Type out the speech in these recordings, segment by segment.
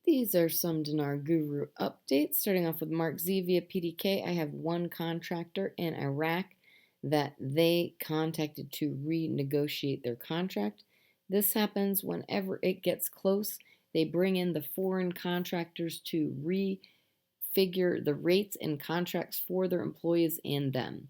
These are some Dinar Guru updates. Starting off with Mark Z via PDK. I have one contractor in Iraq that they contacted to renegotiate their contract. This happens whenever it gets close. They bring in the foreign contractors to refigure the rates and contracts for their employees and them.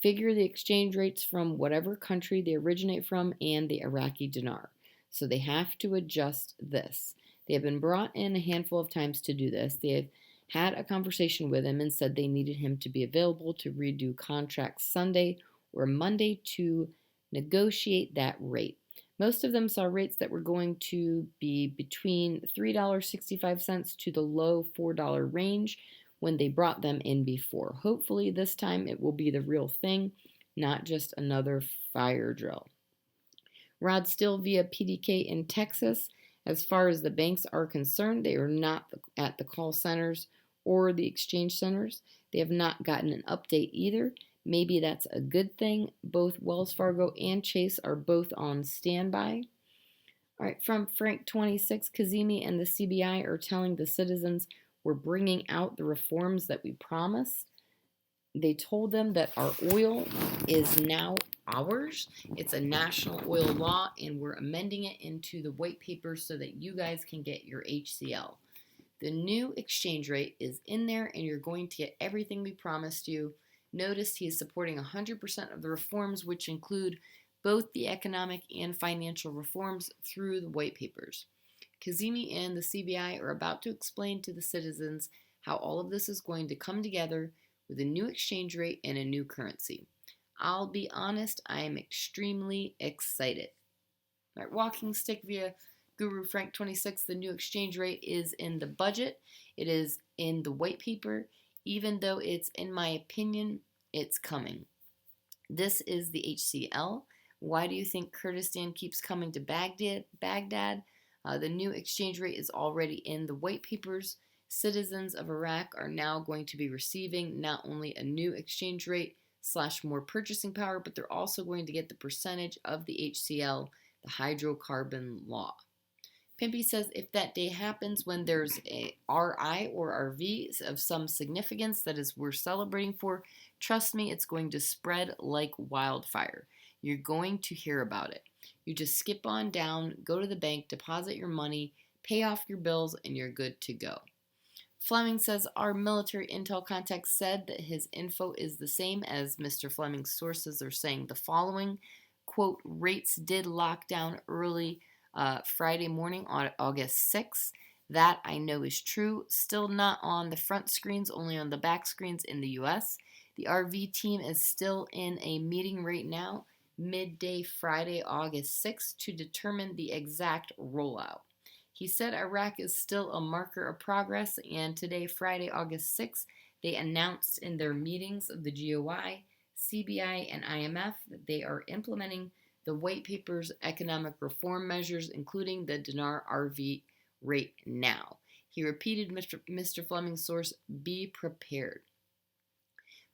Figure the exchange rates from whatever country they originate from and the Iraqi dinar. So they have to adjust this. They have been brought in a handful of times to do this. They have had a conversation with him and said they needed him to be available to redo contracts Sunday or Monday to negotiate that rate. Most of them saw rates that were going to be between $3.65 to the low $4 range when they brought them in before. Hopefully this time it will be the real thing, not just another fire drill. Rod Still via PDK in Texas. As far as the banks are concerned, they are not at the call centers or the exchange centers. They have not gotten an update either. Maybe that's a good thing. Both Wells Fargo and Chase are both on standby. All right, from Frank26, Kazemi and the CBI are telling the citizens we're bringing out the reforms that we promised. They told them that our oil is now ours. It's a national oil law, and we're amending it into the white paper so that you guys can get your HCL. The new exchange rate is in there, and you're going to get everything we promised you. Notice he is supporting 100% of the reforms, which include both the economic and financial reforms through the white papers. Kazemi and the CBI are about to explain to the citizens how all of this is going to come together with a new exchange rate and a new currency. I'll be honest, I am extremely excited. All right, walking stick via Guru Frank 26, the new exchange rate is in the budget. It is in the white paper. Even though it's, in my opinion, it's coming. This is the HCL. Why do you think Kurdistan keeps coming to Baghdad? The new exchange rate is already in the white papers. Citizens of Iraq are now going to be receiving not only a new exchange rate / more purchasing power, but they're also going to get the percentage of the HCL, the hydrocarbon law. Pimpy says if that day happens when there's a RI or RV of some significance that is worth celebrating for, trust me, it's going to spread like wildfire. You're going to hear about it. You just skip on down, go to the bank, deposit your money, pay off your bills, and you're good to go. Fleming says our military intel contact said that his info is the same as Mr. Fleming's sources are saying the following, quote, rates did lock down early Friday morning on August 6th. That I know is true. Still not on the front screens, only on the back screens in the US. The RV team is still in a meeting right now, midday Friday, August 6th, to determine the exact rollout. He said Iraq is still a marker of progress, and today, Friday, August 6th, they announced in their meetings of the GOI, CBI, and IMF that they are implementing the white paper's economic reform measures, including the dinar RV rate now. He repeated Mr. Fleming's source, be prepared.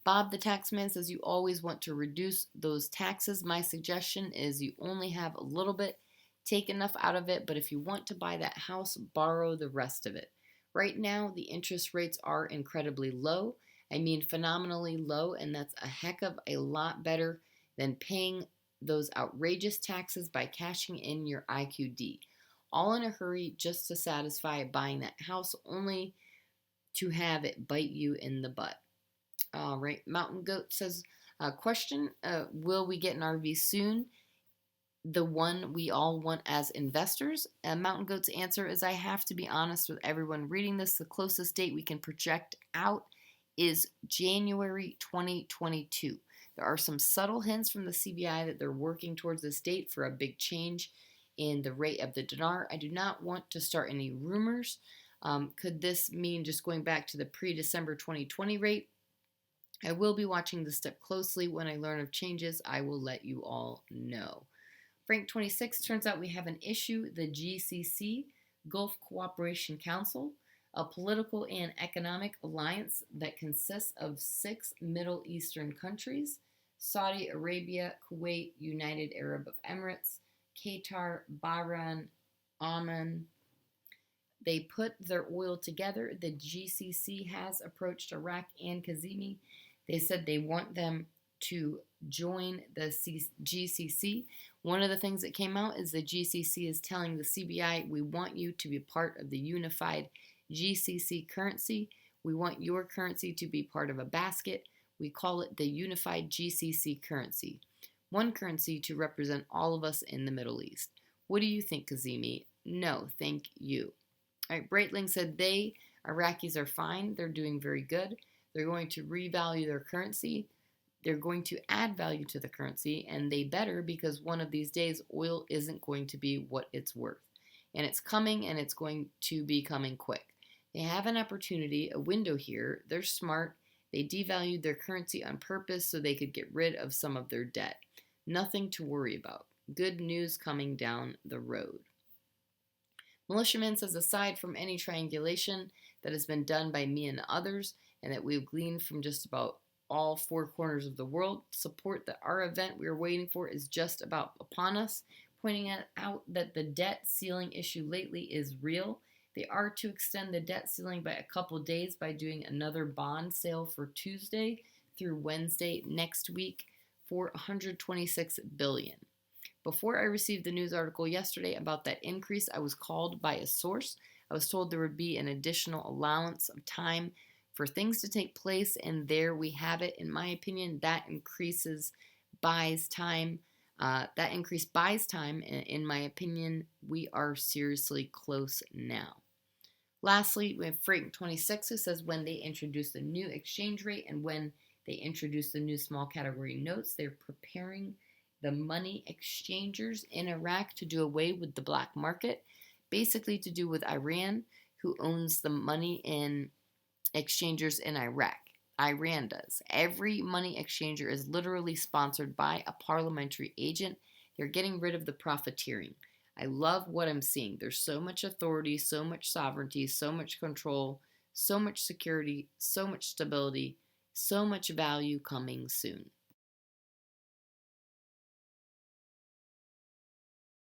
Bob the Taxman says you always want to reduce those taxes. My suggestion is you only have a little bit. Take enough out of it, but if you want to buy that house, borrow the rest of it. Right now, the interest rates are incredibly low. I mean, phenomenally low, and that's a heck of a lot better than paying those outrageous taxes by cashing in your IQD. All in a hurry just to satisfy buying that house, only to have it bite you in the butt. All right, Mountain Goat says, question, will we get an RV soon? The one we all want as investors? Mountain Goat's answer is I have to be honest with everyone reading this. The closest date we can project out is January 2022. There are some subtle hints from the CBI that they're working towards this date for a big change in the rate of the dinar. I do not want to start any rumors. Could this mean just going back to the pre-December 2020 rate? I will be watching this step closely. When I learn of changes, I will let you all know. Frank 26, turns out we have an issue. The GCC, Gulf Cooperation Council, a political and economic alliance that consists of 6 Middle Eastern countries, Saudi Arabia, Kuwait, United Arab Emirates, Qatar, Bahrain, Oman. They put their oil together. The GCC has approached Iraq and Kazemi. They said they want them to join the GCC. One of the things that came out is the GCC is telling the CBI, we want you to be part of the unified GCC currency. We want your currency to be part of a basket. We call it the unified GCC currency. One currency to represent all of us in the Middle East. What do you think, Kazemi? No, thank you. All right, Breitling said Iraqis are fine. They're doing very good. They're going to revalue their currency. They're going to add value to the currency, and they better, because one of these days oil isn't going to be what it's worth. And it's coming, and it's going to be coming quick. They have an opportunity, a window here. They're smart. They devalued their currency on purpose so they could get rid of some of their debt. Nothing to worry about. Good news coming down the road. Militiaman says, aside from any triangulation that has been done by me and others, and that we've gleaned from just about all four corners of the world, support that our event we are waiting for is just about upon us, pointing out that the debt ceiling issue lately is real. They are to extend the debt ceiling by a couple days by doing another bond sale for Tuesday through Wednesday next week for $126 billion. Before I received the news article yesterday about that increase, I was called by a source. I was told there would be an additional allowance of time for things to take place, and there we have it. In my opinion, that increase buys time. In my opinion, we are seriously close now. Lastly, we have Freight 26, who says when they introduce the new exchange rate and when they introduce the new small category notes, they're preparing the money exchangers in Iraq to do away with the black market, basically to do with Iran, who owns the money in exchangers in Iraq. Iran does. Every money exchanger is literally sponsored by a parliamentary agent. They're getting rid of the profiteering. I love what I'm seeing. There's so much authority, so much sovereignty, so much control, so much security, so much stability, so much value coming soon.